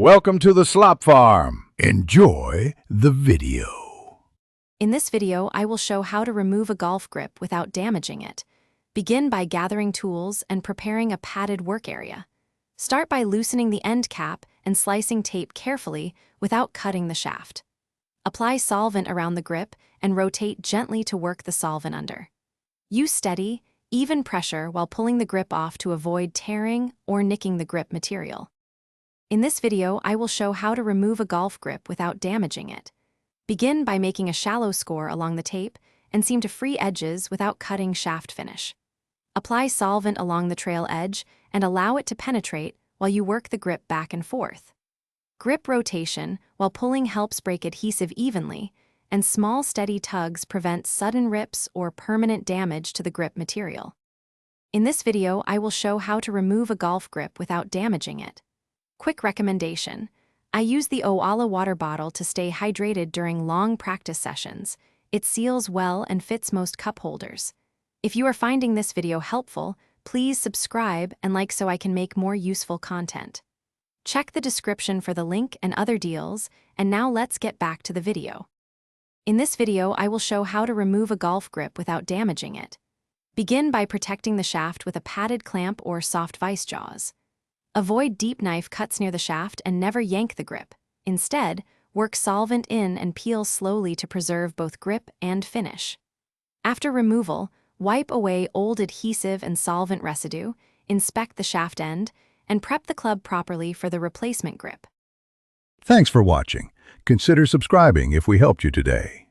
Welcome to the Slop Farm. Enjoy the video. In this video, I will show how to remove a golf grip without damaging it. Begin by gathering tools and preparing a padded work area. Start by loosening the end cap and slicing tape carefully without cutting the shaft. Apply solvent around the grip and rotate gently to work the solvent under. Use steady, even pressure while pulling the grip off to avoid tearing or nicking the grip material. In this video, I will show how to remove a golf grip without damaging it. Begin by making a shallow score along the tape and seam to free edges without cutting shaft finish. Apply solvent along the trail edge and allow it to penetrate while you work the grip back and forth. Grip rotation while pulling helps break adhesive evenly, and small steady tugs prevent sudden rips or permanent damage to the grip material. In this video, I will show how to remove a golf grip without damaging it. Quick recommendation: I use the Owala water bottle to stay hydrated during long practice sessions. It seals well and fits most cup holders. If you are finding this video helpful, please subscribe and like so I can make more useful content. Check the description for the link and other deals, and now let's get back to the video. In this video, I will show how to remove a golf grip without damaging it. Begin by protecting the shaft with a padded clamp or soft vice jaws. Avoid deep knife cuts near the shaft and never yank the grip. Instead, work solvent in and peel slowly to preserve both grip and finish. After removal, wipe away old adhesive and solvent residue, inspect the shaft end, and prep the club properly for the replacement grip. Thanks for watching. Consider subscribing if we helped you today.